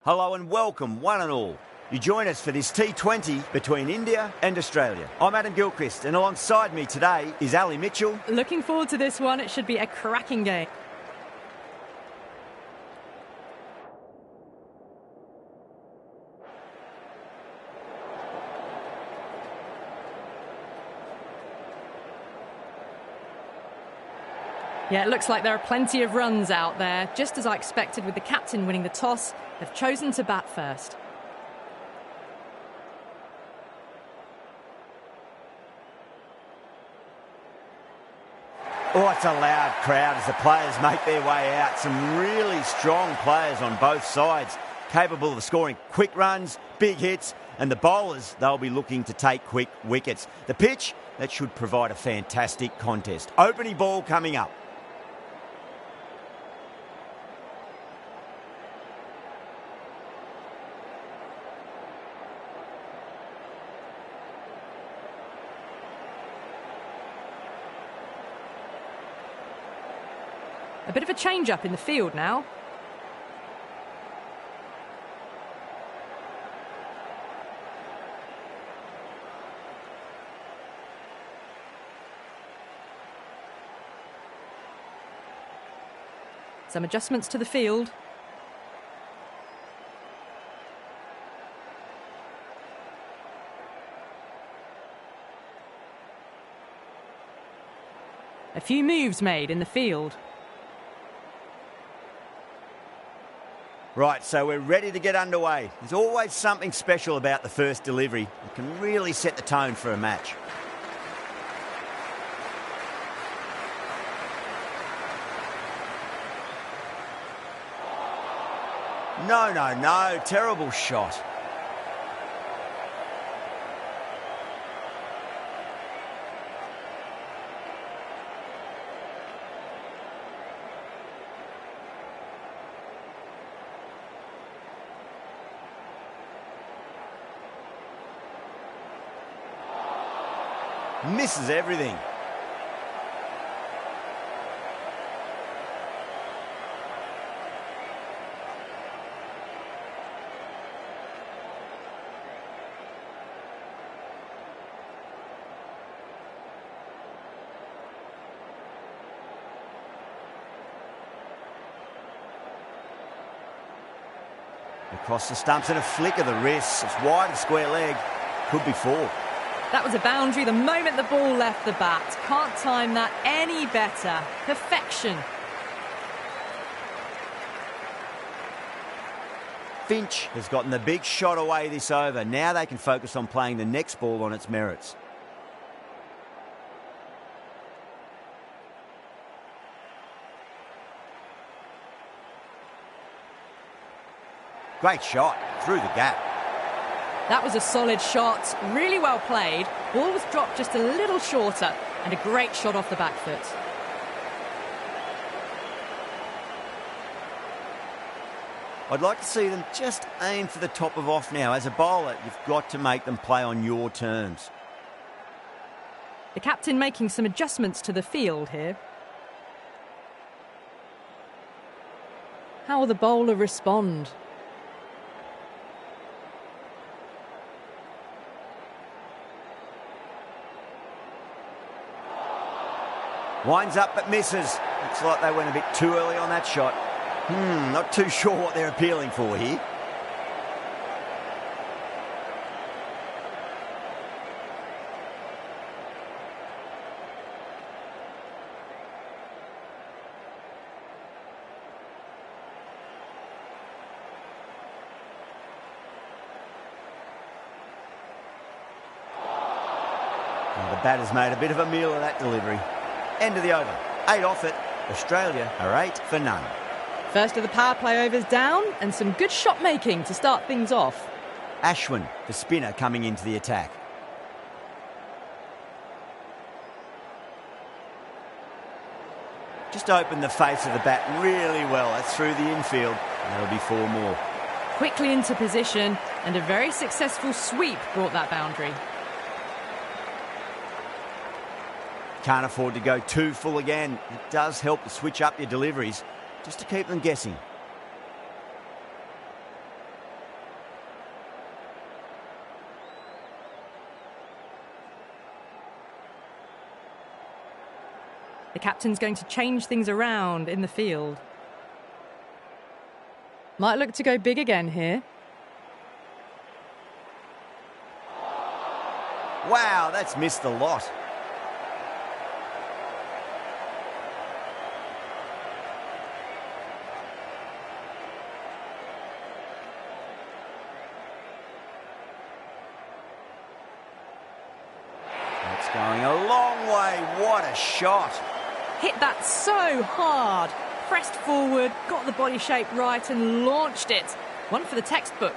Hello and welcome, one and all. You join us for this T20 between India and Australia. I'm Adam Gilchrist, and alongside me today is Ali Mitchell. Looking forward to this one. It should be a cracking game. Yeah, it looks like there are plenty of runs out there. Just as I expected with the captain winning the toss, they've chosen to bat first. Oh, it's a loud crowd as the players make their way out. Some really strong players on both sides, capable of scoring quick runs, big hits, and the bowlers, they'll be looking to take quick wickets. The pitch, that should provide a fantastic contest. Opening ball coming up. A bit of a change-up in the field now. Some adjustments to the field. A few moves made in the field. Right, so we're ready to get underway. There's always something special about the first delivery. It can really set the tone for a match. No, terrible shot. Misses everything. Across the stumps and a flick of the wrist. It's wide and square leg. Could be four. That was a boundary the moment the ball left the bat. Can't time that any better. Perfection. Finch has gotten the big shot away this over. Now they can focus on playing the next ball on its merits. Great shot through the gap. That was a solid shot, really well played. Ball was dropped just a little shorter, and a great shot off the back foot. I'd like to see them just aim for the top of off now. As a bowler, you've got to make them play on your terms. The captain making some adjustments to the field here. How will the bowler respond? Winds up but misses. Looks like they went a bit too early on that shot. Not too sure what they're appealing for here. Well, the batter's made a bit of a meal of that delivery. End of the over. 8 off it. Australia are 8 for none. First of the power play overs down, and some good shot making to start things off. Ashwin, the spinner, coming into the attack. Just opened the face of the bat really well. That's through the infield. That'll be 4 more. Quickly into position, and a very successful sweep brought that boundary. Can't afford to go too full again. It does help to switch up your deliveries, just to keep them guessing. captain's going to change things around in the field. Might look to go big again here. Wow, that's missed a lot. That's going a long way. What a shot. Hit that so hard. Pressed forward, got the body shape right and launched it. One for the textbook.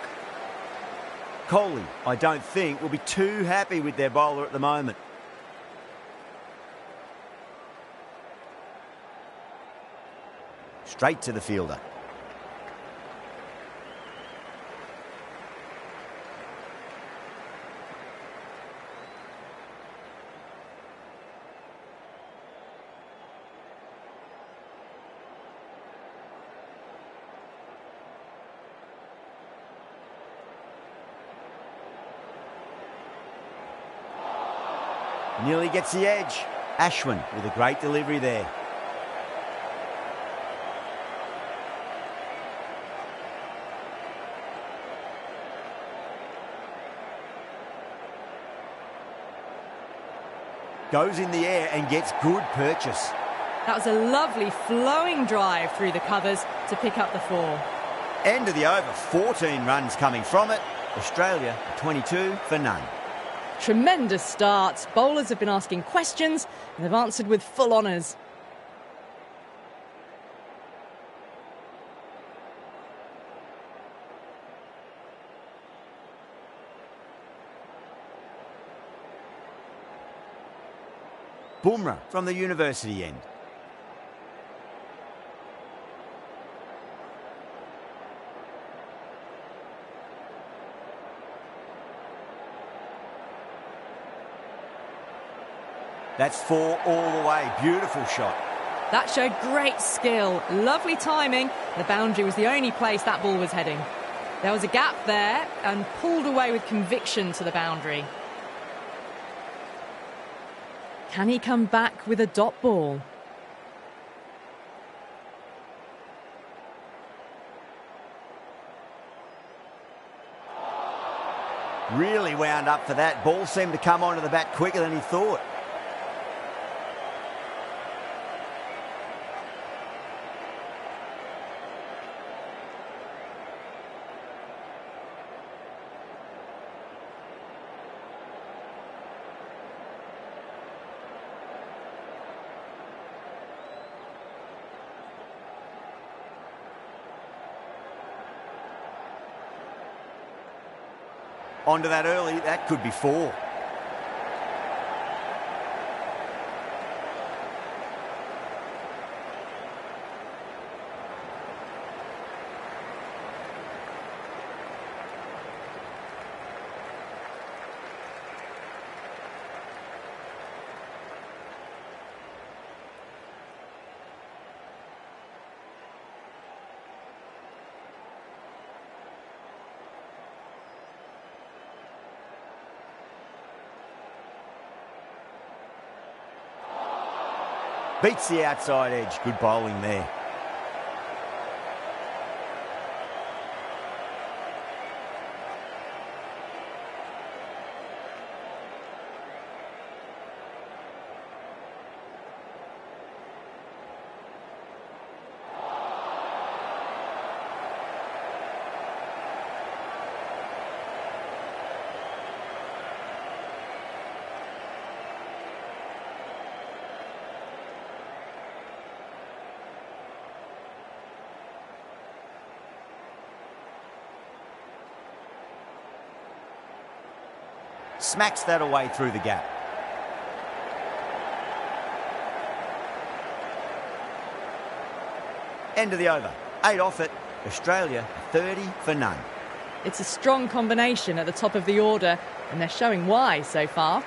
Coley, I don't think, will be too happy with their bowler at the moment. Straight to the fielder. Nearly gets the edge. Ashwin with a great delivery there. Goes in the air and gets good purchase. That was a lovely flowing drive through the covers to pick up the 4. End of the over, 14 runs coming from it. Australia 22 for none. Tremendous start. Bowlers have been asking questions and they've answered with full honours. Bumrah from the university end. That's 4 all the way. Beautiful shot. That showed great skill. Lovely timing. The boundary was the only place that ball was heading. There was a gap there and pulled away with conviction to the boundary. Can he come back with a dot ball? Really wound up for that. Ball seemed to come onto the bat quicker than he thought. Onto that early, that could be 4. Beats the outside edge. Good bowling there. Smacks that away through the gap. End of the over. 8 off it. Australia 30 for none. It's a strong combination at the top of the order, and they're showing why so far.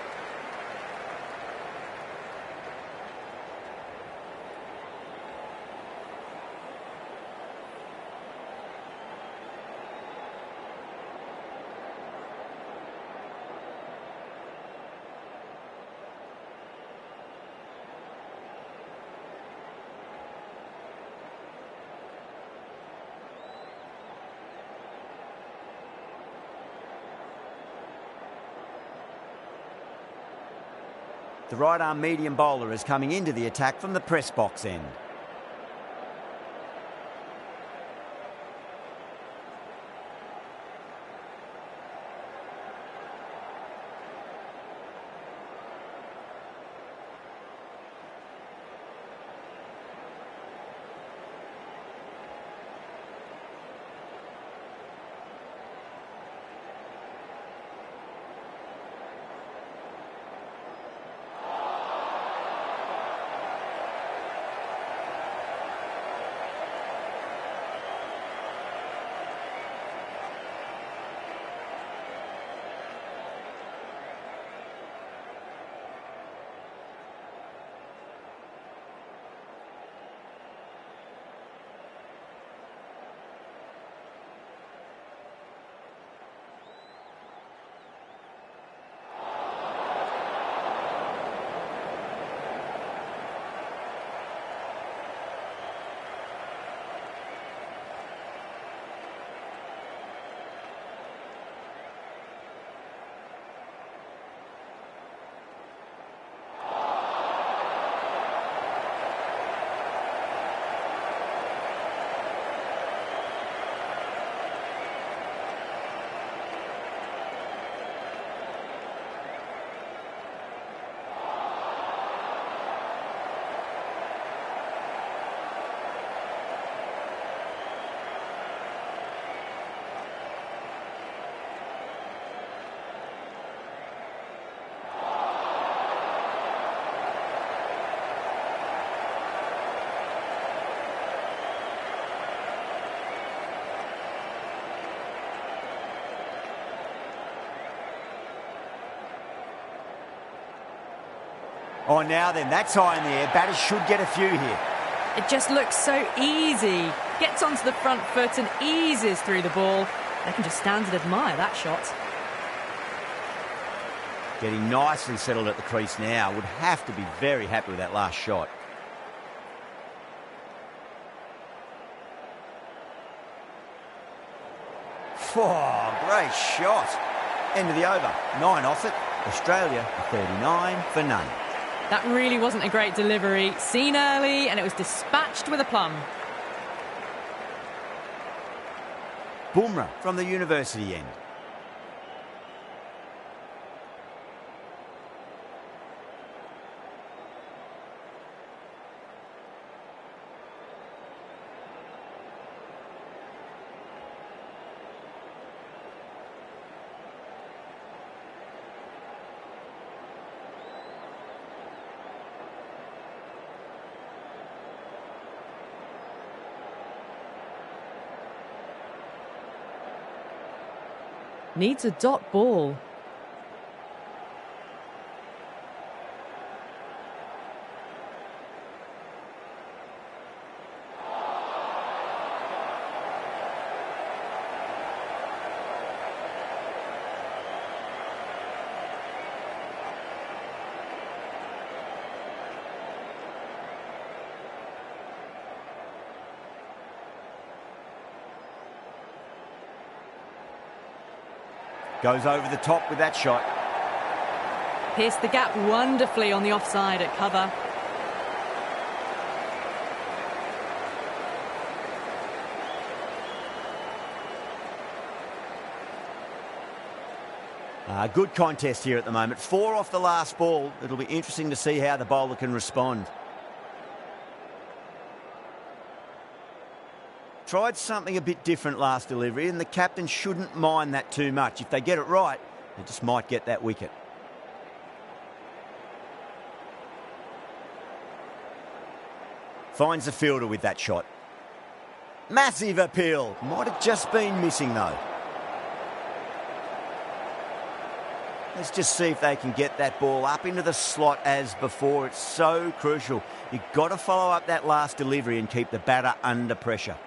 The right-arm medium bowler is coming into the attack from the press box end. Oh, now then, that's high in the air. Batters should get a few here. It just looks so easy. Gets onto the front foot and eases through the ball. They can just stand and admire that shot. Getting nicely settled at the crease now. Would have to be very happy with that last shot. Oh, great shot. End of the over. 9 off it. Australia 39 for none. That really wasn't a great delivery. Seen early and it was dispatched with a plum. Bumrah from the university end. Needs a dot ball. Goes over the top with that shot. Pierced the gap wonderfully on the offside at cover. Good contest here at the moment. 4 off the last ball. It'll be interesting to see how the bowler can respond. Tried something a bit different last delivery, and the captain shouldn't mind that too much. If they get it right, they just might get that wicket. Finds the fielder with that shot. Massive appeal. Might have just been missing, though. Let's just see if they can get that ball up into the slot as before. It's so crucial. You've got to follow up that last delivery and keep the batter under pressure.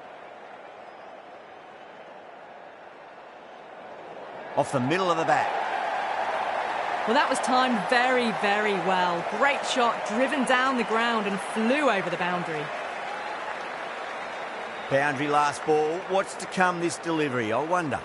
Off the middle of the bat. Well, that was timed very, very well. Great shot, driven down the ground and flew over the boundary. Boundary last ball. What's to come this delivery, I wonder.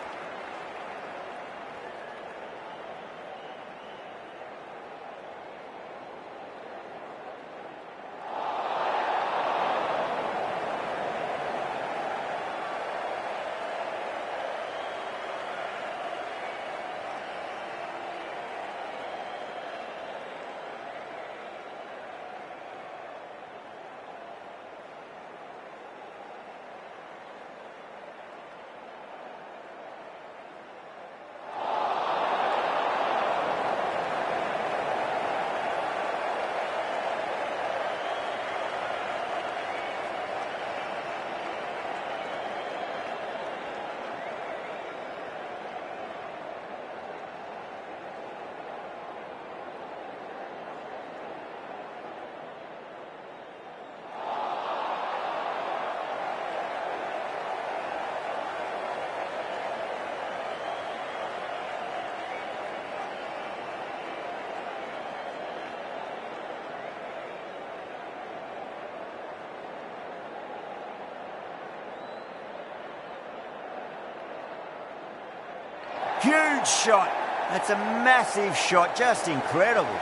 Huge shot. That's a massive shot, just incredible.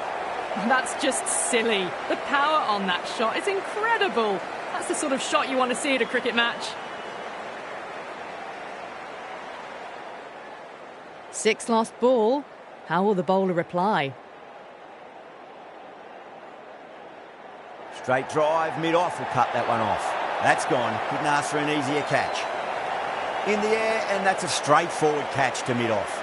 That's just silly. The power on that shot is incredible. That's the sort of shot you want to see at a cricket match. 6 lost ball. How will the bowler reply? Straight drive, mid-off will cut that one off. That's gone. Couldn't ask for an easier catch. In the air, and that's a straightforward catch to mid-off.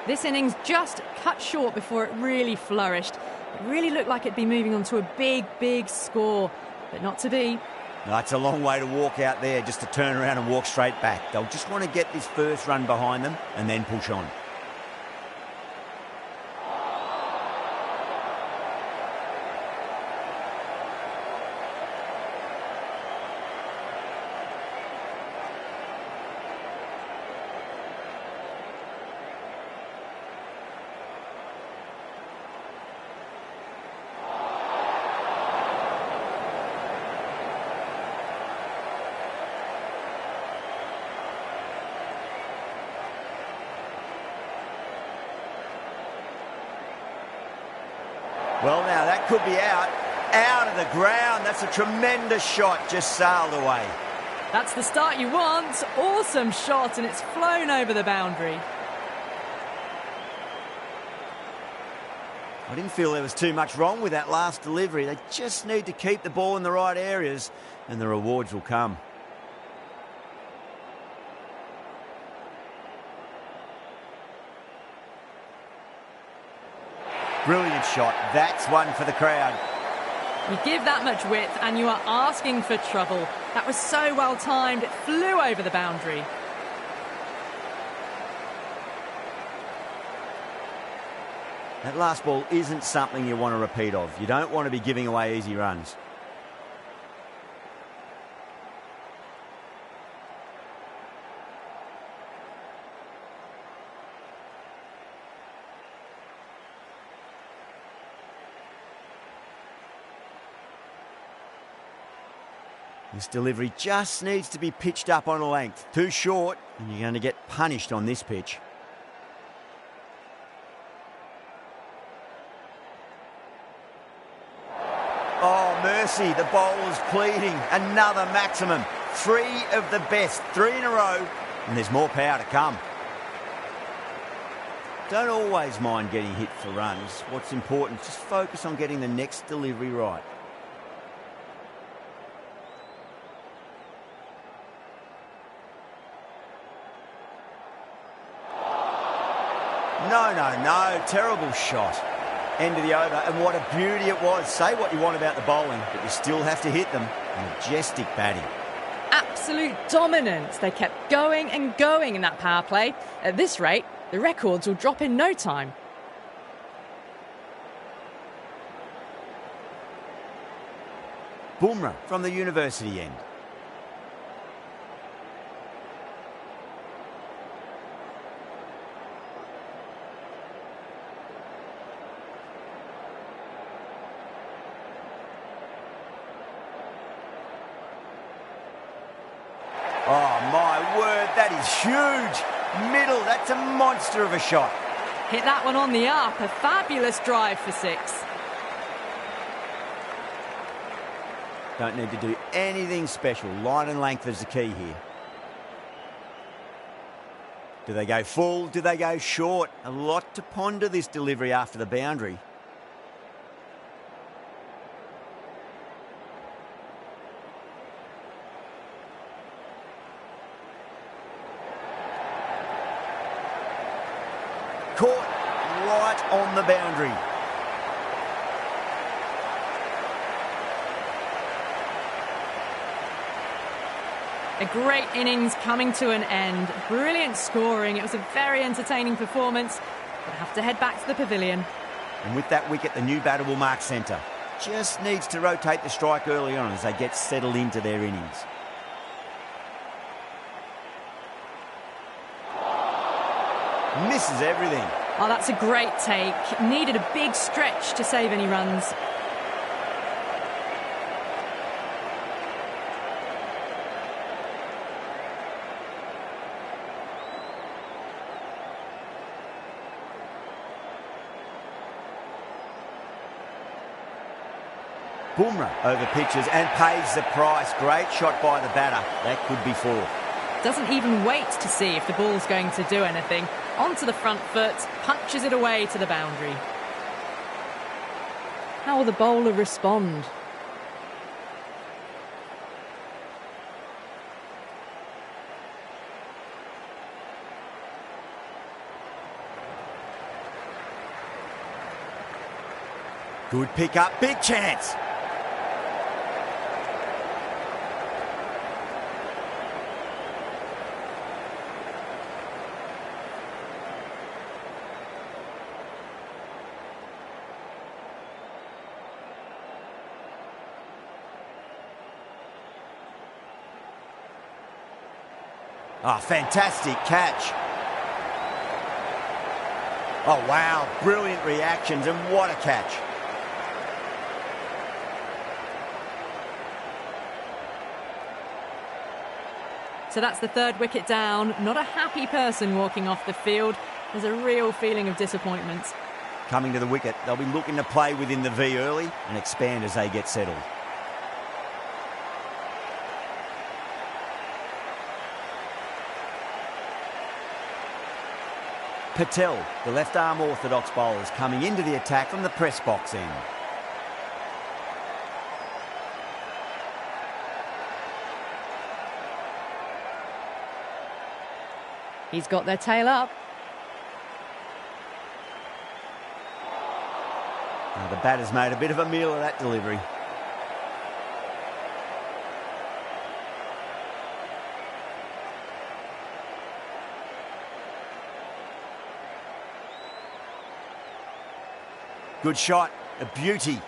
This innings just cut short before it really flourished. It really looked like it'd be moving on to a big, big score, but not to be. No, it's a long way to walk out there just to turn around and walk straight back. They'll just want to get this first run behind them and then push on. Well, now that could be out of the ground. That's a tremendous shot, just sailed away. That's the start you want. Awesome shot, and it's flown over the boundary. I didn't feel there was too much wrong with that last delivery. They just need to keep the ball in the right areas, and the rewards will come. Brilliant shot. That's one for the crowd. You give that much width and you are asking for trouble. That was so well timed, it flew over the boundary. That last ball isn't something you want to repeat of. You don't want to be giving away easy runs. This delivery just needs to be pitched up on a length. Too short, and you're going to get punished on this pitch. Oh, mercy, the bowler's pleading. Another maximum. 3 of the best, 3 in a row, and there's more power to come. Don't always mind getting hit for runs. What's important, just focus on getting the next delivery right. No, terrible shot. End of the over, and what a beauty it was. Say what you want about the bowling, but you still have to hit them. Majestic batting. Absolute dominance. They kept going and going in that power play. At this rate, the records will drop in no time. Bumrah from the university end. Oh, my word, that is huge. Middle, that's a monster of a shot. Hit that one on the up. A fabulous drive for 6. Don't need to do anything special. Line and length is the key here. Do they go full? Do they go short? A lot to ponder this delivery after the boundary. Caught right on the boundary. A great innings coming to an end. Brilliant scoring. It was a very entertaining performance. We'll have to head back to the pavilion. And with that wicket, the new batter will mark centre. Just needs to rotate the strike early on as they get settled into their innings. Misses everything. Oh, that's a great take. Needed a big stretch to save any runs. Boomerang over pitches and pays the price. Great shot by the batter. That could be 4. Doesn't even wait to see if the ball's going to do anything. Onto the front foot, punches it away to the boundary. How will the bowler respond? Good pick up, big chance. Oh, fantastic catch. Oh, wow, brilliant reactions and what a catch. So that's the 3rd wicket down. Not a happy person walking off the field. There's a real feeling of disappointment. Coming to the wicket, they'll be looking to play within the V early and expand as they get settled. Patel, the left-arm orthodox bowler, is coming into the attack from the press box end. He's got their tail up. Now the batter's made a bit of a meal of that delivery. Good shot, a beauty.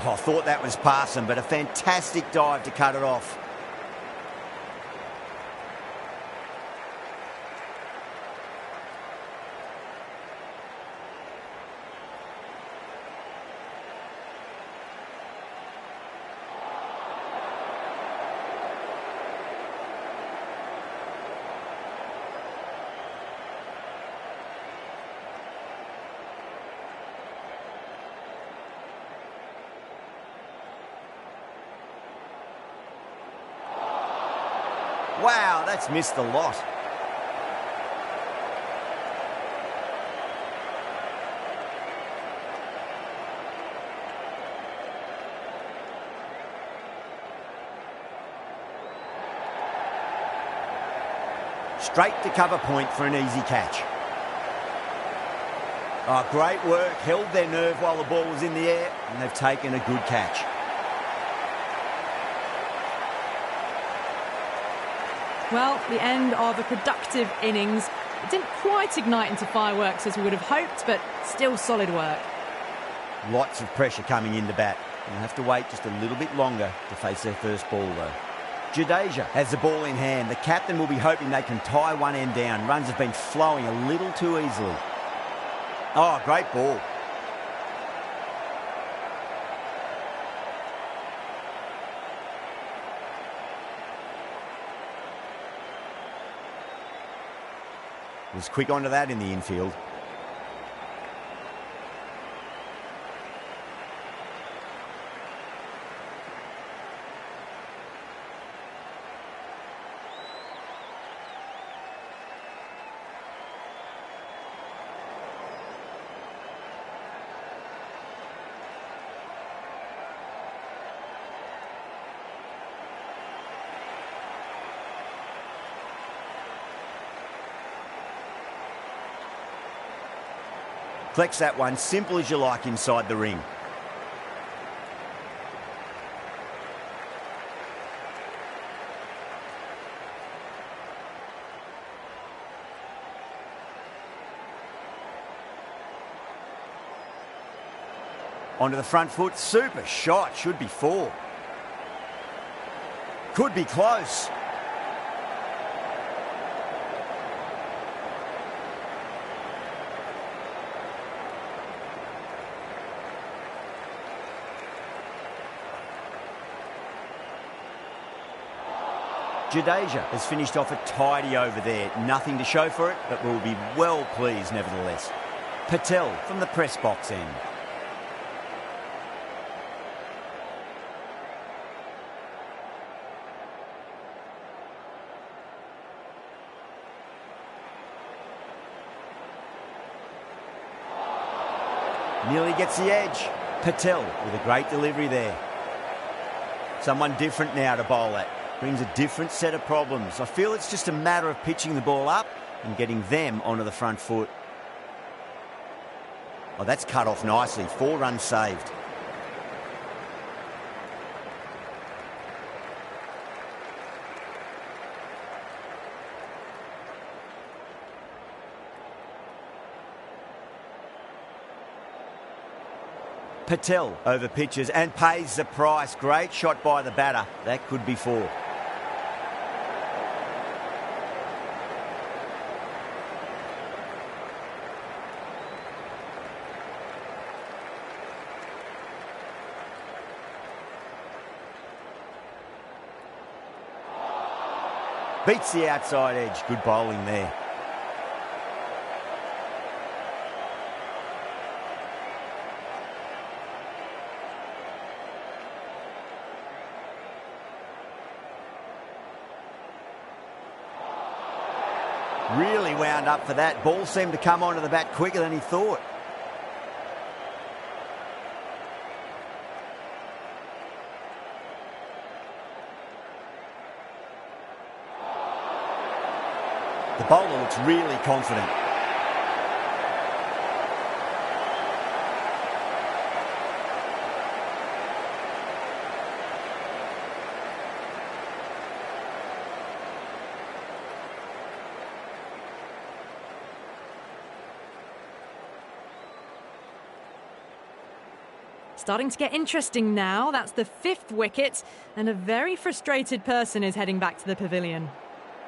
Oh, I thought that was passing, but a fantastic dive to cut it off. Wow, that's missed a lot. Straight to cover point for an easy catch. Oh, great work. Held their nerve while the ball was in the air, and they've taken a good catch. Well, the end of a productive innings. It didn't quite ignite into fireworks as we would have hoped, but still solid work. Lots of pressure coming in to bat. They'll have to wait just a little bit longer to face their first ball, though. Jadeja has the ball in hand. The captain will be hoping they can tie one end down. Runs have been flowing a little too easily. Oh, great ball. Was quick onto that in the infield. Collects that one, simple as you like, inside the ring. Onto the front foot, super shot, should be 4. Could be close. Jadeja has finished off a tidy over there. Nothing to show for it, but will be well pleased nevertheless. Patel from the press box end. Nearly gets the edge. Patel with a great delivery there. Someone different now to bowl at. Brings a different set of problems. I feel it's just a matter of pitching the ball up and getting them onto the front foot. Oh, that's cut off nicely. 4 runs saved. Patel over pitches and pays the price. Great shot by the batter. That could be 4. Beats the outside edge. Good bowling there. Really wound up for that. Ball seemed to come onto the bat quicker than he thought. The bowler looks really confident. Starting to get interesting now. That's the 5th wicket, and a very frustrated person is heading back to the pavilion.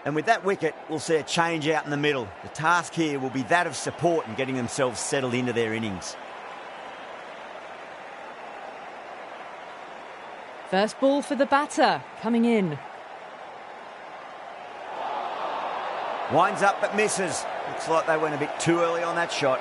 And with that wicket, we'll see a change out in the middle. The task here will be that of support and getting themselves settled into their innings. First ball for the batter, coming in. Winds up but misses. Looks like they went a bit too early on that shot.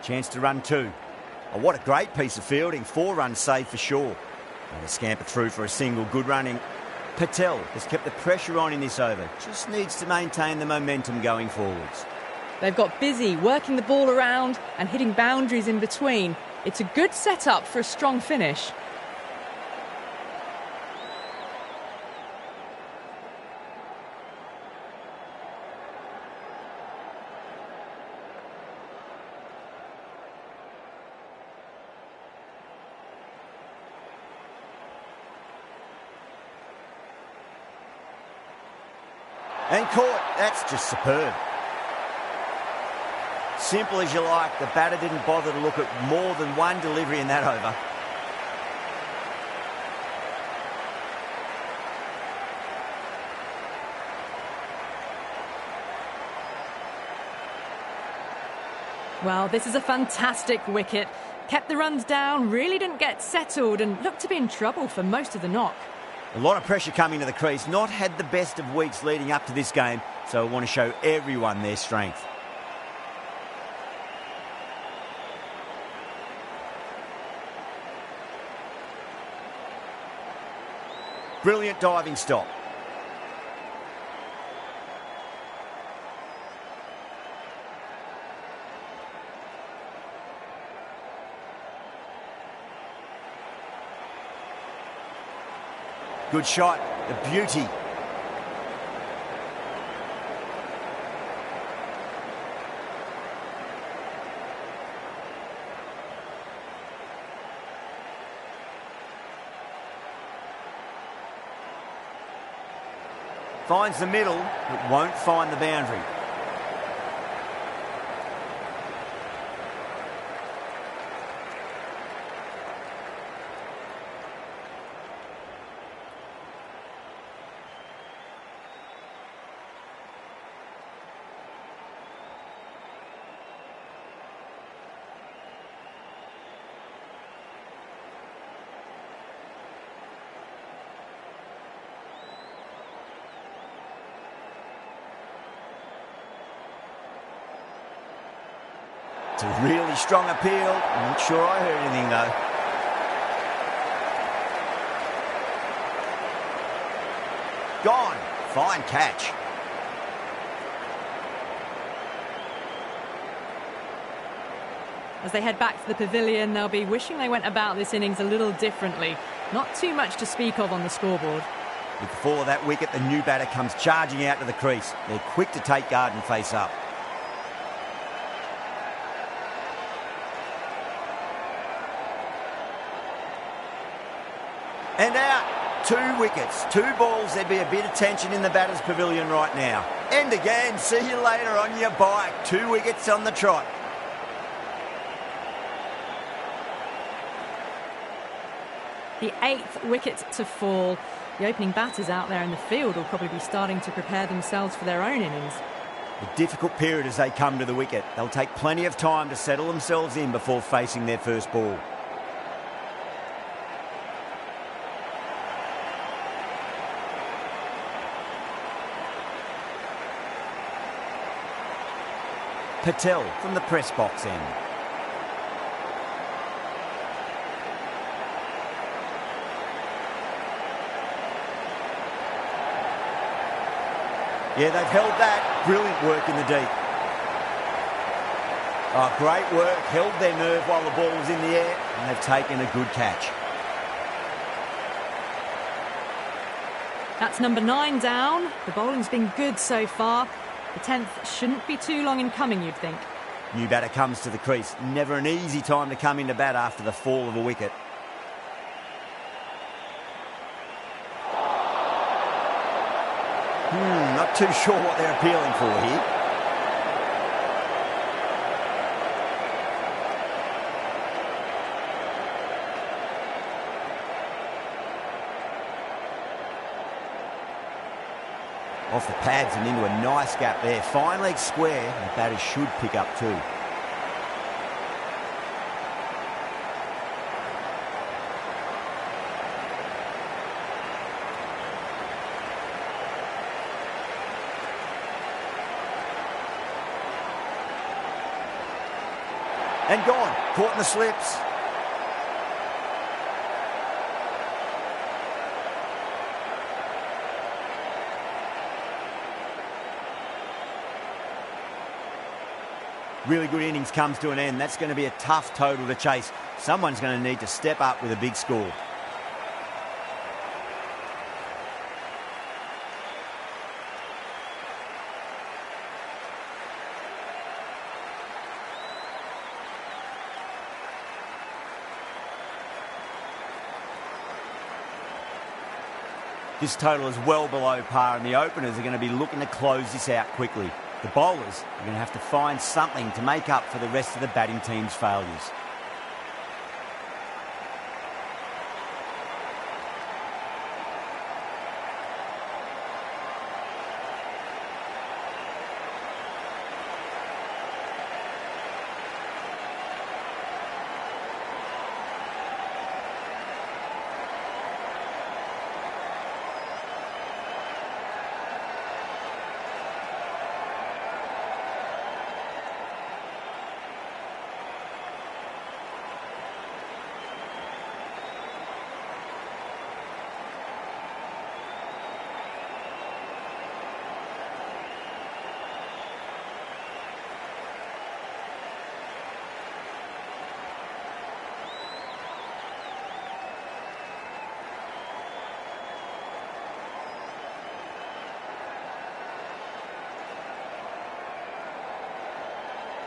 Chance to run 2. Oh, what a great piece of fielding. 4 runs saved for sure. And a scamper through for a single. Good running. Patel has kept the pressure on in this over. Just needs to maintain the momentum going forwards. They've got busy working the ball around and hitting boundaries in between. It's a good setup for a strong finish. And caught. That's just superb. Simple as you like. The batter didn't bother to look at more than one delivery in that over. Well, this is a fantastic wicket. Kept the runs down, really didn't get settled and looked to be in trouble for most of the knock. A lot of pressure coming to the crease. Not had the best of weeks leading up to this game, so I want to show everyone their strength. Brilliant diving stop. Good shot, a beauty. Finds the middle, but won't find the boundary. It's a really strong appeal. I'm not sure I heard anything, though. Gone. Fine catch. As they head back to the pavilion, they'll be wishing they went about this innings a little differently. Not too much to speak of on the scoreboard. With the fall of that wicket, the new batter comes charging out to the crease. They're quick to take guard and face up. And out. 2 wickets, 2 balls. There'd be a bit of tension in the batter's pavilion right now. End again. See you later on your bike. 2 wickets on the trot. The 8th wicket to fall. The opening batters out there in the field will probably be starting to prepare themselves for their own innings. A difficult period as they come to the wicket. They'll take plenty of time to settle themselves in before facing their first ball. Patel from the press box end. Yeah, they've held that. Brilliant work in the deep. Oh, great work. Held their nerve while the ball was in the air, and they've taken a good catch. That's number 9 down. The bowling's been good so far. The 10th shouldn't be too long in coming, you'd think. New batter comes to the crease. Never an easy time to come into bat after the fall of a wicket. Not too sure what they're appealing for here. Off the pads and into a nice gap there. Fine leg square. The batters should pick up too. And gone. Caught in the slips. Really good innings comes to an end. That's going to be a tough total to chase. Someone's going to need to step up with a big score. This total is well below par, and the openers are going to be looking to close this out quickly. The bowlers are going to have to find something to make up for the rest of the batting team's failures.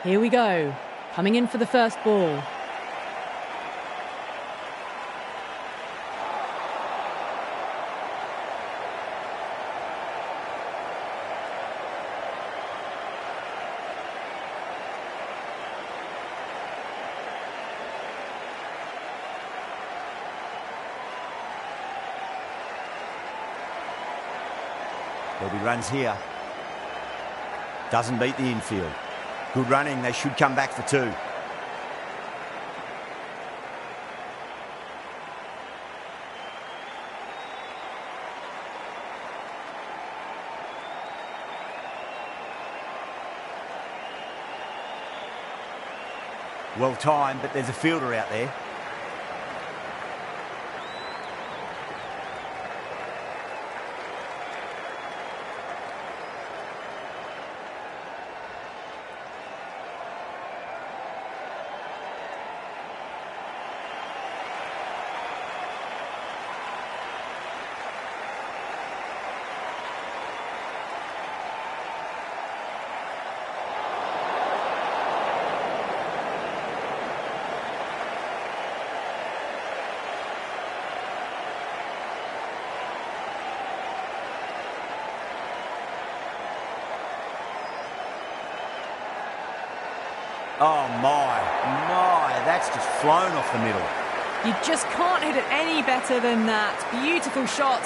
Here we go. Coming in for the first ball. There'll be runs here. Doesn't beat the infield. Good running. They should come back for 2. Well timed, but there's a fielder out there. Oh my, that's just flown off the middle. You just can't hit it any better than that. Beautiful shot.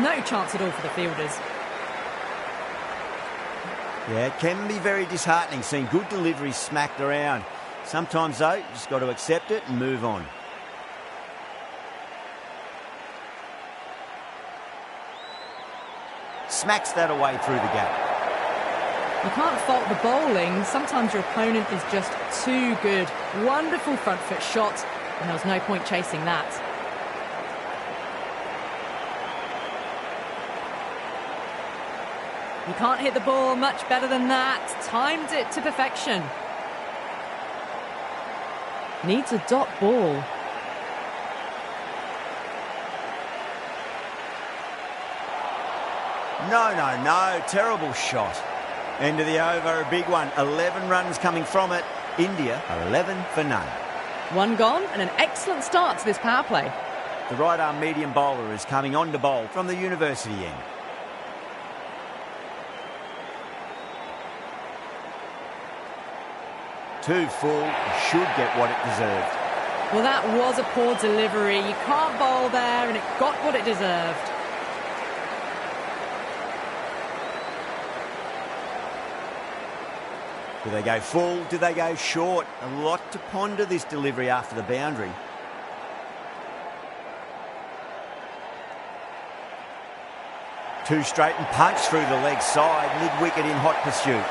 No chance at all for the fielders. Yeah, it can be very disheartening seeing good deliveries smacked around. Sometimes, though, you just got to accept it and move on. Smacks that away through the gap. You can't fault the bowling. Sometimes your opponent is just too good. Wonderful front foot shot, and there was no point chasing that. You can't hit the ball much better than that. Timed it to perfection. Needs a dot ball. No. Terrible shot. End of the over, a big one. 11 runs coming from it. India are 11 for none. One gone and an excellent start to this power play. The right-arm medium bowler is coming on to bowl from the university end. Too full, should get what it deserved. Well, that was a poor delivery. You can't bowl there, and it got what it deserved. Do they go full? Do they go short? A lot to ponder this delivery after the boundary. Too straight and punch through the leg side, mid-wicket in hot pursuit.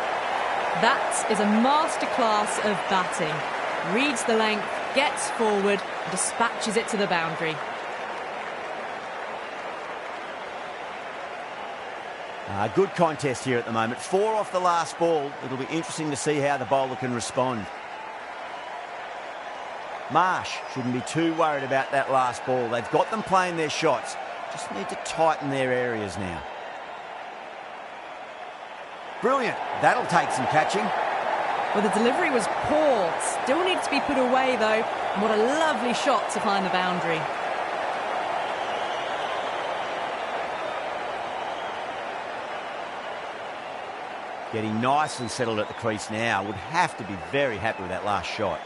That is a masterclass of batting. Reads the length, gets forward, dispatches it to the boundary. Good contest here at the moment. 4 off the last ball. It'll be interesting to see how the bowler can respond. Marsh shouldn't be too worried about that last ball. They've got them playing their shots. Just need to tighten their areas now. Brilliant. That'll take some catching. Well, the delivery was poor. Still needs to be put away, though. And what a lovely shot to find the boundary. Getting nicely settled at the crease now. Would have to be very happy with that last shot.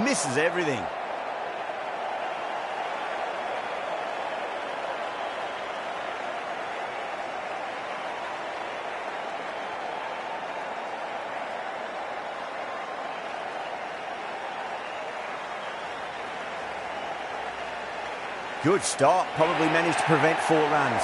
Misses everything. Good stop. Probably managed to prevent 4 runs.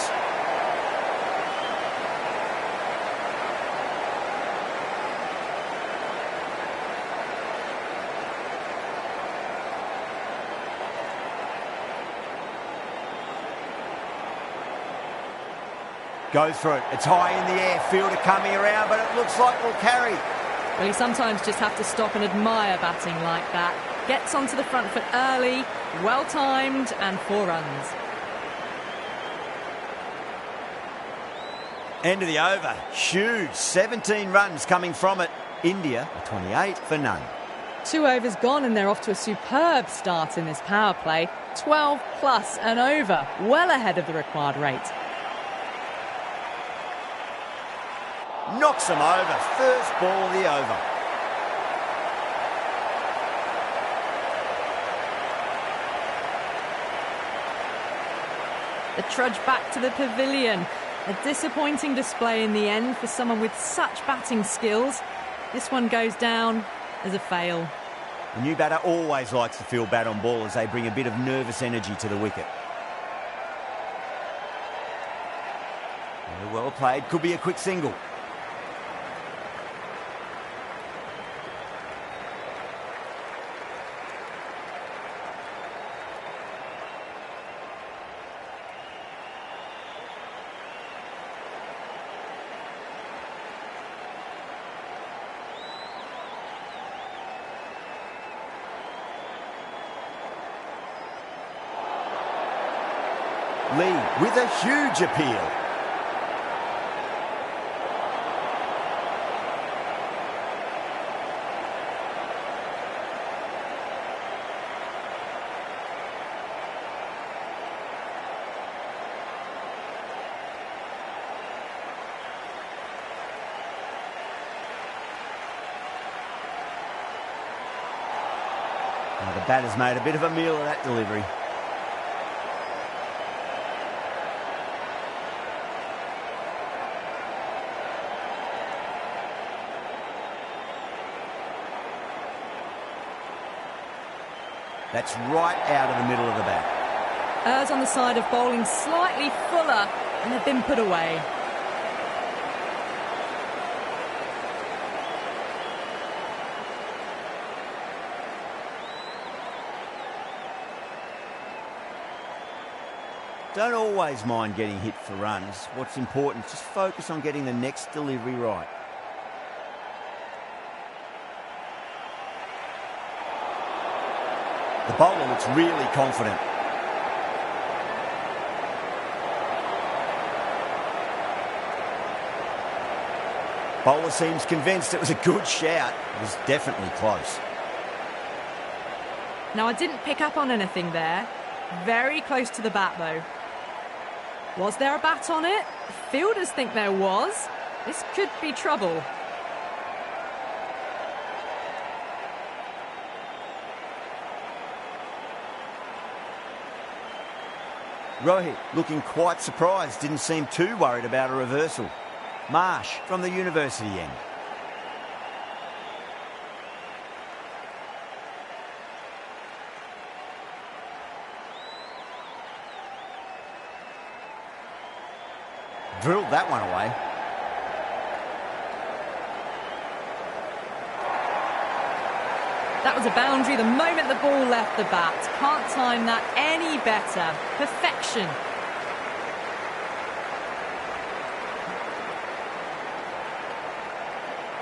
Goes for it. It's high in the air. Fielder coming around, but it looks like we'll carry. Well, you sometimes just have to stop and admire batting like that. Gets onto the front foot early, well timed, and 4 runs. End of the over. Huge. 17 runs coming from it. India are 28 for none. 2 overs gone, and they're off to a superb start in this power play. 12 plus and over, well ahead of the required rate. Knocks them over. First ball of the over. The trudge back to the pavilion. A disappointing display in the end for someone with such batting skills. This one goes down as a fail. The new batter always likes to feel bat on ball as they bring a bit of nervous energy to the wicket. Well played. Could be a quick single. Lee with a huge appeal. Now the batter's made a bit of a meal of that delivery. That's right out of the middle of the bat. Errs on the side of bowling slightly fuller, and they've been put away. Don't always mind getting hit for runs. What's important is just focus on getting the next delivery right. The bowler looks really confident. Bowler seems convinced it was a good shout. It was definitely close. Now, I didn't pick up on anything there. Very close to the bat, though. Was there a bat on it? Fielders think there was. This could be trouble. Rohit looking quite surprised, didn't seem too worried about a reversal. Marsh from the university end. Drilled that one away. That was a boundary the moment the ball left the bat. Can't time that any better. Perfection.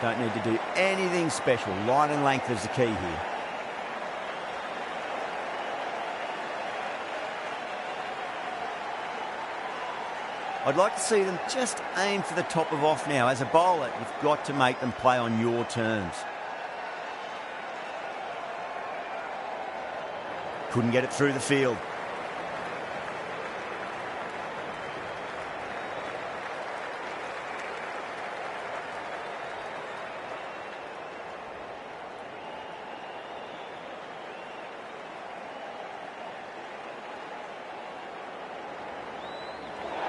Don't need to do anything special. Line and length is the key here. I'd like to see them just aim for the top of off now. As a bowler, you've got to make them play on your terms. Couldn't get it through the field.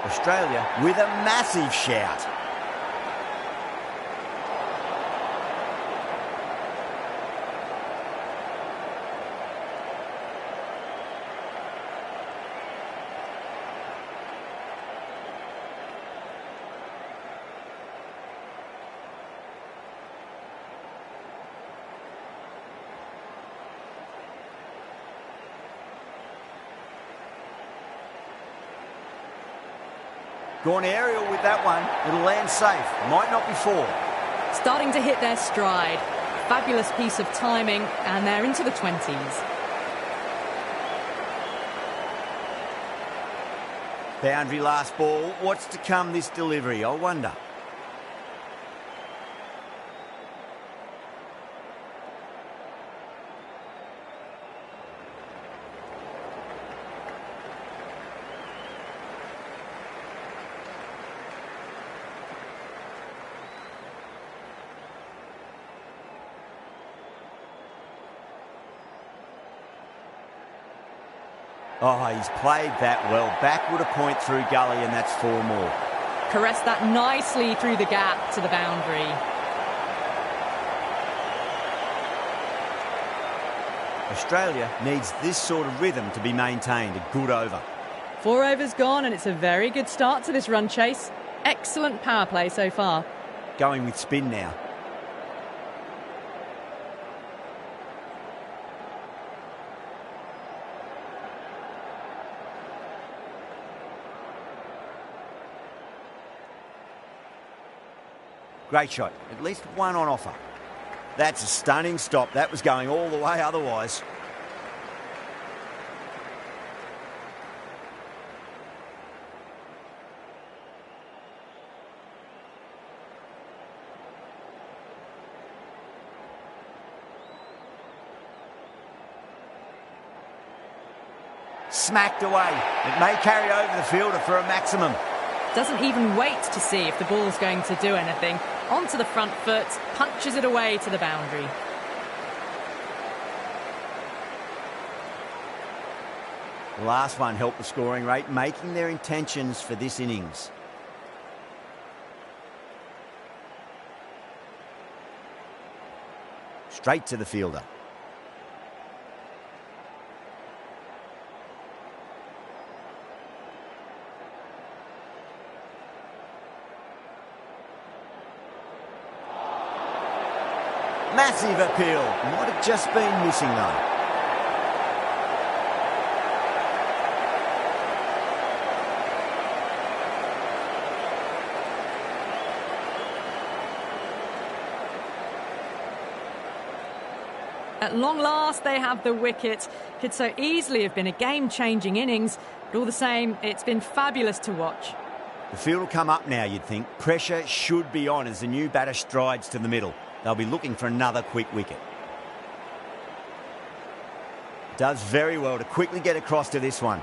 Australia with a massive shout. Gone aerial with that one. It'll land safe. Might not be four. Starting to hit their stride. Fabulous piece of timing, and they're into the 20s. Boundary last ball. What's to come this delivery? I wonder. Oh, he's played that well. Backward a point through gully, and that's 4 more. Caressed that nicely through the gap to the boundary. Australia needs this sort of rhythm to be maintained. A good over. 4 overs gone, and it's a very good start to this run chase. Excellent power play so far. Going with spin now. Great shot. At least one on offer. That's a stunning stop. That was going all the way otherwise. Smacked away. It may carry over the fielder for a maximum. Doesn't even wait to see if the ball's going to do anything. Onto the front foot, punches it away to the boundary. The last one helped the scoring rate, making their intentions for this innings. Straight to the fielder. Massive appeal. Might have just been missing though. At long last, they have the wicket. Could so easily have been a game-changing innings, but all the same, it's been fabulous to watch. The field will come up now, you'd think. Pressure should be on as the new batter strides to the middle. They'll be looking for another quick wicket. Does very well to quickly get across to this one.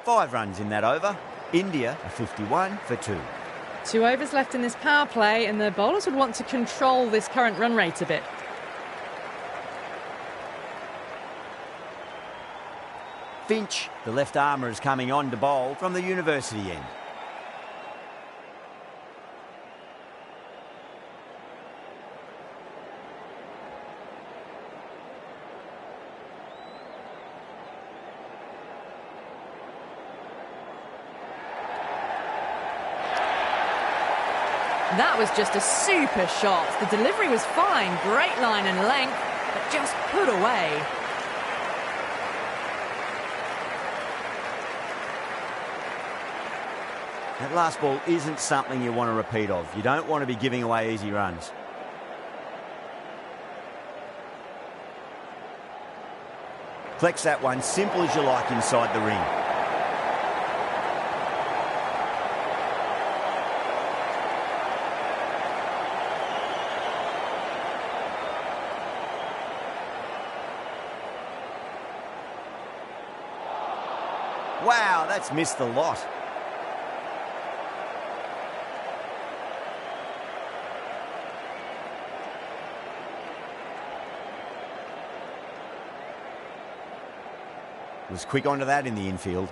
Five runs in that over. India are 51 for 2. 2 overs left in this power play, and the bowlers would want to control this current run rate a bit. Finch, the left armour, is coming on to bowl from the university end. That was just a super shot. The delivery was fine, great line and length, but just put away. That last ball isn't something you want to repeat of. You don't want to be giving away easy runs. Flex that one, simple as you like inside the ring. Wow, that's missed the lot. Was quick onto that in the infield.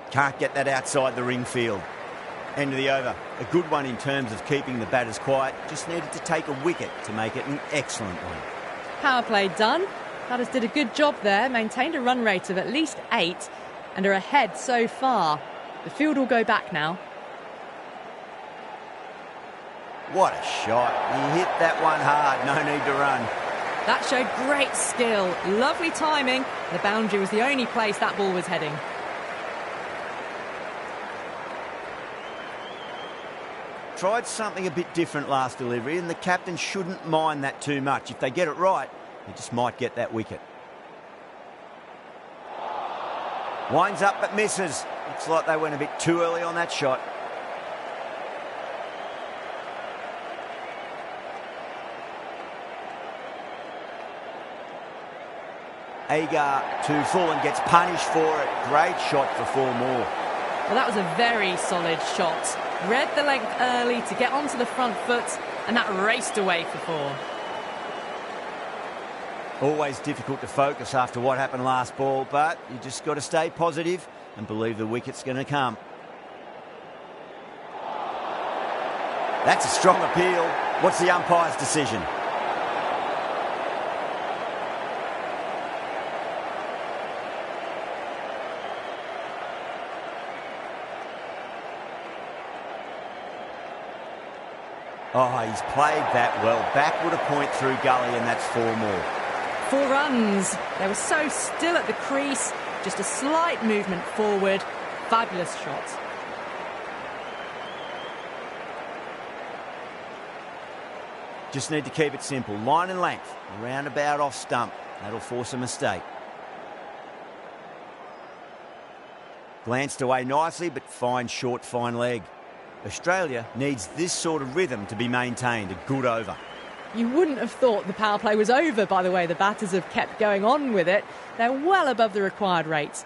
Can't get that outside the ring field. End of the over. A good one in terms of keeping the batters quiet. Just needed to take a wicket to make it an excellent one. Power play done. Batters did a good job there, maintained a run rate of at least 8 and are ahead so far. The field will go back now. What a shot. He hit that one hard. No need to run. That showed great skill. Lovely timing. The boundary was the only place that ball was heading. Tried something a bit different last delivery, and the captain shouldn't mind that too much. If they get it right, He just might get that wicket. Winds up but misses. Looks like they went a bit too early on that shot. Agar to full and gets punished for it. Great shot for 4 more. Well, that was a very solid shot. Read the length early to get onto the front foot, and that raced away for 4. Always difficult to focus after what happened last ball, but you just got to stay positive and believe the wicket's going to come. That's a strong appeal. What's the umpire's decision? Oh, he's played that well. Backward a point through gully, and that's 4 more. 4 runs. They were so still at the crease. Just a slight movement forward. Fabulous shot. Just need to keep it simple. Line and length. Roundabout off stump. That'll force a mistake. Glanced away nicely, but fine short, fine leg. Australia needs this sort of rhythm to be maintained. A good over. You wouldn't have thought the power play was over, by the way. The batters have kept going on with it. They're well above the required rate.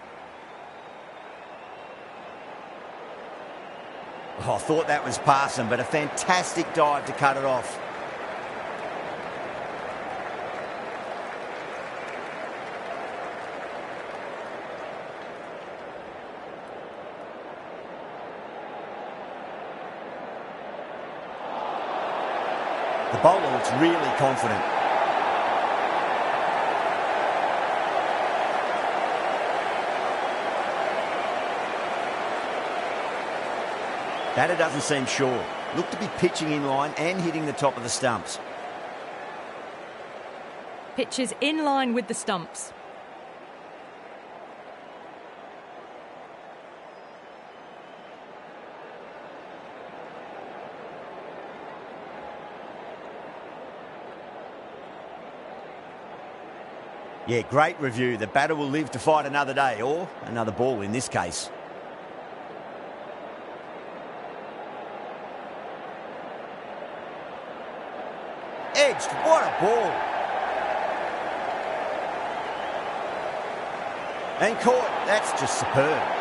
Oh, I thought that was passing, but a fantastic dive to cut it off. The bowler looks really confident. Batter doesn't seem sure. Looked to be pitching in line and hitting the top of the stumps. Pitches in line with the stumps. Yeah, great review. The batter will live to fight another day, or another ball in this case. Edged, what a ball. And caught, that's just superb.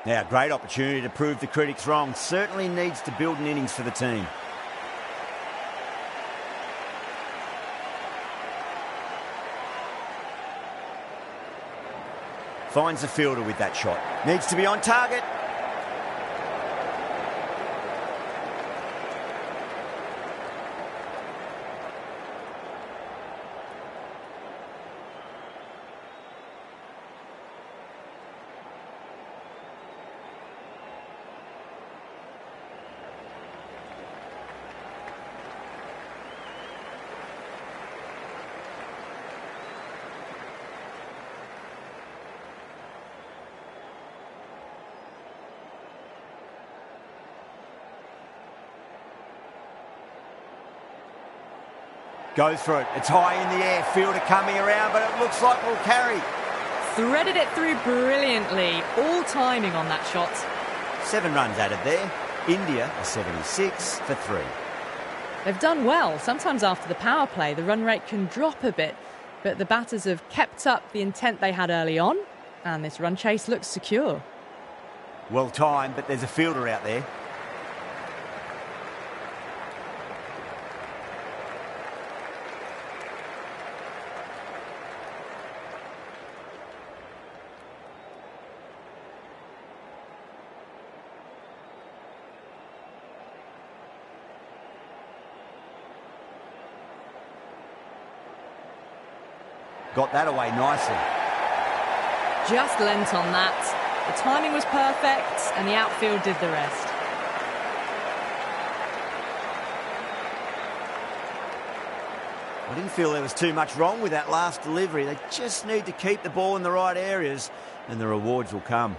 Now, great opportunity to prove the critics wrong. Certainly needs to build an innings for the team. Finds the fielder with that shot. Needs to be on target. Goes for it. It's high in the air. Fielder coming around, but it looks like we'll carry. Threaded it through brilliantly. All timing on that shot. 7 runs added there. India are 76 for 3. They've done well. Sometimes after the power play, the run rate can drop a bit, but the batters have kept up the intent they had early on, and this run chase looks secure. Well timed, but there's a fielder out there. Got that away nicely. Just lent on that. The timing was perfect and the outfield did the rest. I didn't feel there was too much wrong with that last delivery. They just need to keep the ball in the right areas and the rewards will come.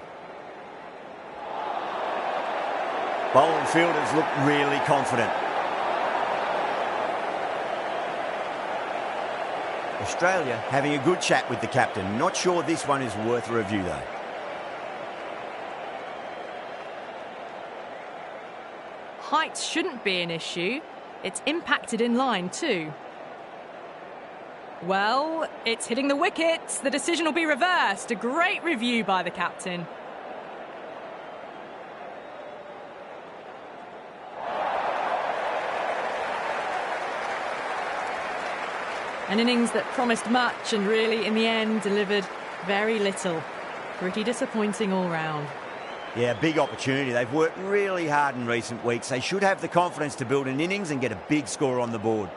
Bowling fielders look really confident. Australia having a good chat with the captain. Not sure this one is worth a review though. Height shouldn't be an issue. It's impacted in line too. Well, it's hitting the wickets. The decision will be reversed. A great review by the captain. An innings that promised much and really, in the end, delivered very little. Pretty disappointing all round. Yeah, big opportunity. They've worked really hard in recent weeks. They should have the confidence to build an innings and get a big score on the board.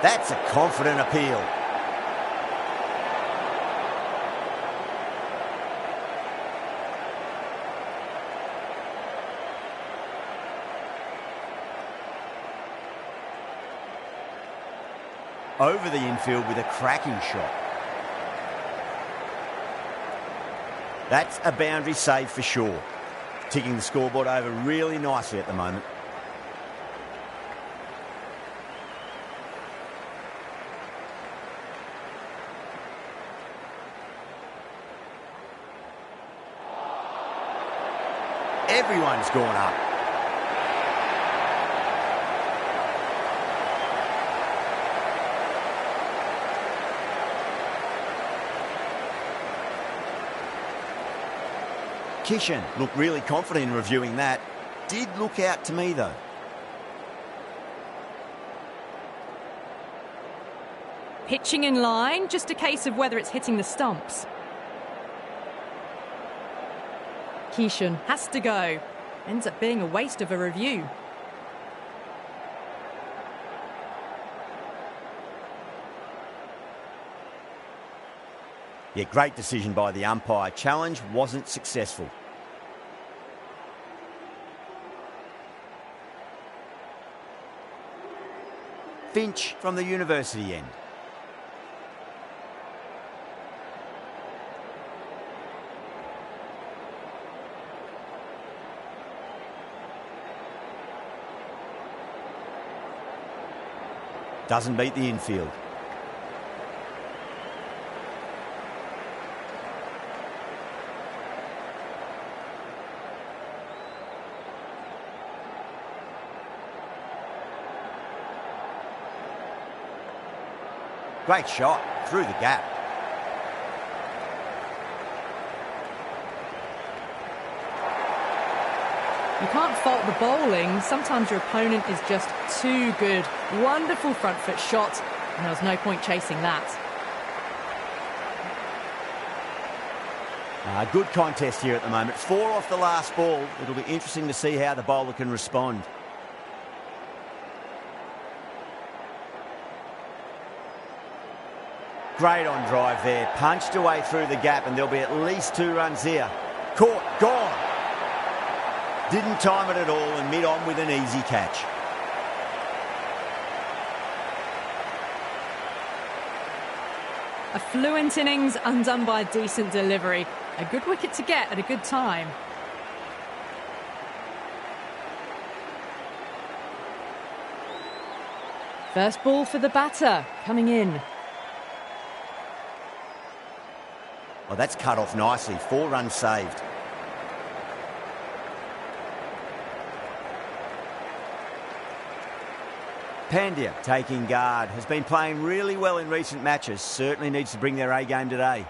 That's a confident appeal. Over the infield with a cracking shot. That's a boundary save for sure. Ticking the scoreboard over really nicely at the moment. Everyone's gone up. Kishan looked really confident in reviewing that. Did look out to me though. Pitching in line, just a case of whether it's hitting the stumps. Kishan has to go. Ends up being a waste of a review. Yeah, great decision by the umpire. Challenge wasn't successful. Finch from the university end. Doesn't beat the infield. Great shot through the gap. You can't fault the bowling. Sometimes your opponent is just too good. Wonderful front foot shot, and there was no point chasing that. Good contest here at the moment. 4 off the last ball. It'll be interesting to see how the bowler can respond. Great on drive there. Punched away through the gap, and there'll be at least 2 runs here. Caught, gone. Didn't time it at all, and mid-on with an easy catch. A fluent innings undone by a decent delivery. A good wicket to get at a good time. First ball for the batter, coming in. Well, that's cut off nicely. 4 runs saved. Pandya taking guard. Has been playing really well in recent matches. Certainly needs to bring their A game today.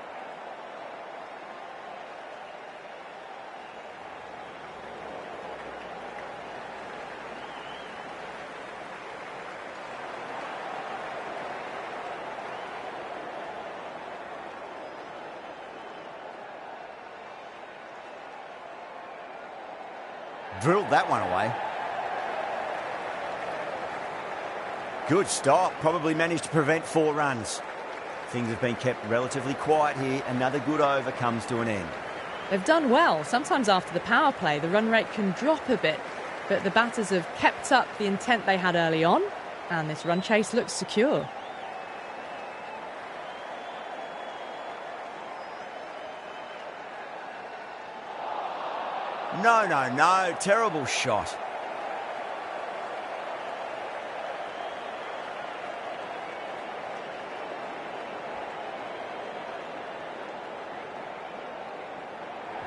Drilled that one away. Good stop. Probably managed to prevent 4 runs. Things have been kept relatively quiet here. Another good over comes to an end. They've done well. Sometimes after the power play, the run rate can drop a bit. But the batters have kept up the intent they had early on, and this run chase looks secure. No, terrible shot.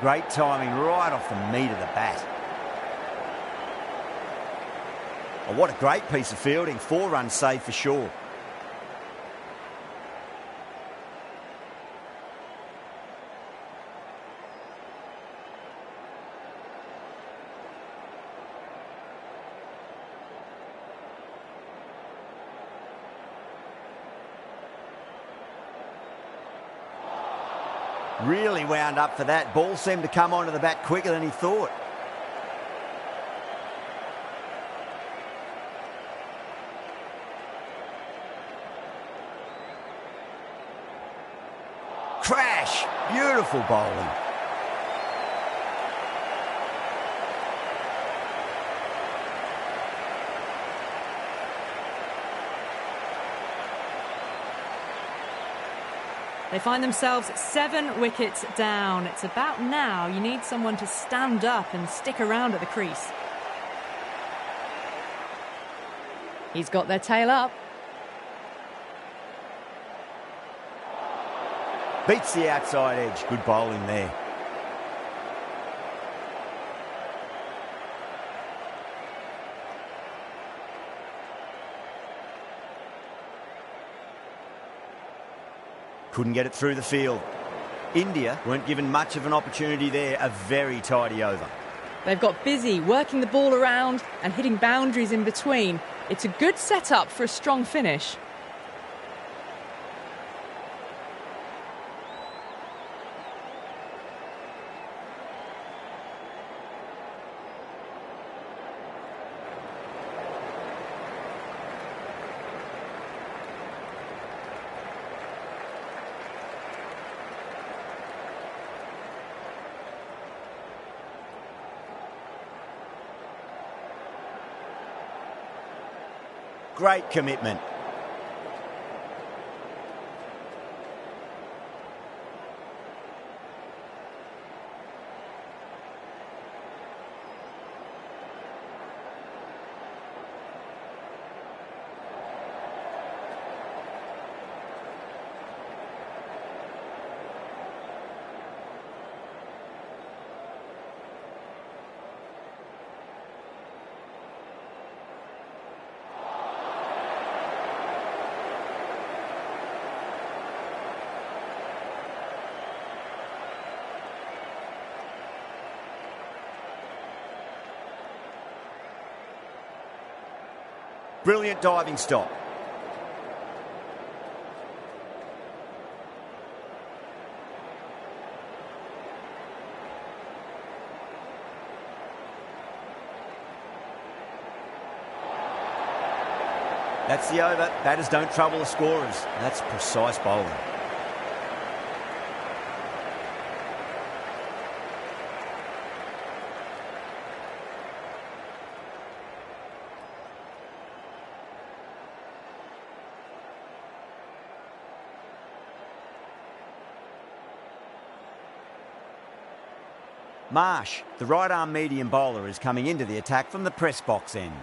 Great timing right off the meat of the bat. Oh, what a great piece of fielding. 4 runs saved for sure. Really wound up for that. Ball seemed to come onto the bat quicker than he thought. Crash! Beautiful bowling. They find themselves 7 wickets down. It's about now you need someone to stand up and stick around at the crease. He's got their tail up. Beats the outside edge. Good bowling there. Couldn't get it through the field. India weren't given much of an opportunity there. A very tidy over. They've got busy working the ball around and hitting boundaries in between. It's a good setup for a strong finish. Great commitment. Brilliant diving stop. That's the over. Batters don't trouble the scorers. That's precise bowling. Marsh, the right-arm medium bowler, is coming into the attack from the press box end.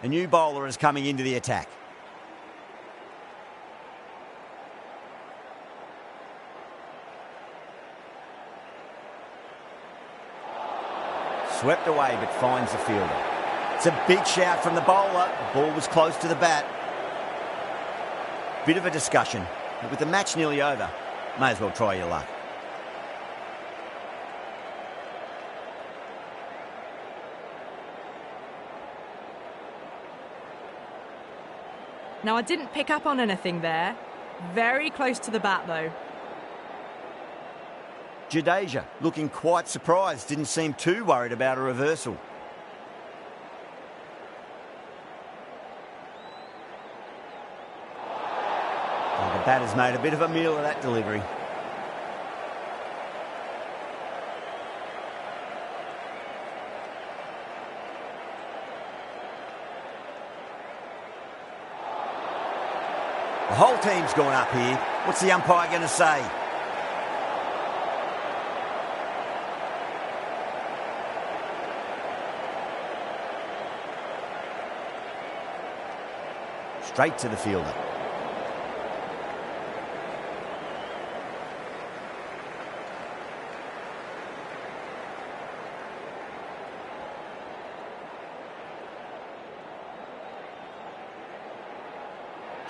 A new bowler is coming into the attack. Swept away but finds the fielder. It's a big shout from the bowler. The ball was close to the bat. Bit of a discussion, but with the match nearly over, may as well try your luck. Now, I didn't pick up on anything there. Very close to the bat, though. Jadeja looking quite surprised, didn't seem too worried about a reversal. Oh, the batter's made a bit of a meal of that delivery. The whole team's gone up here. What's the umpire going to say? Straight to the fielder.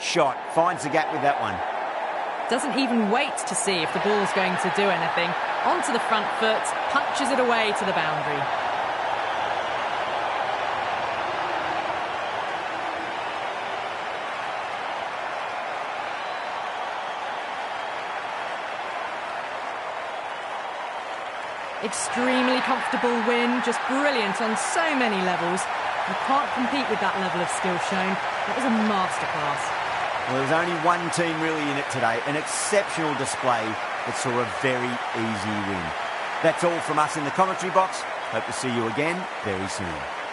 Shot, finds the gap with that one. Doesn't even wait to see if the ball's going to do anything. Onto the front foot, punches it away to the boundary. Extremely comfortable win, just brilliant on so many levels. You can't compete with that level of skill shown. That was a masterclass. Well, there was only one team really in it today. An exceptional display that saw a very easy win. That's all from us in the commentary box. Hope to see you again very soon.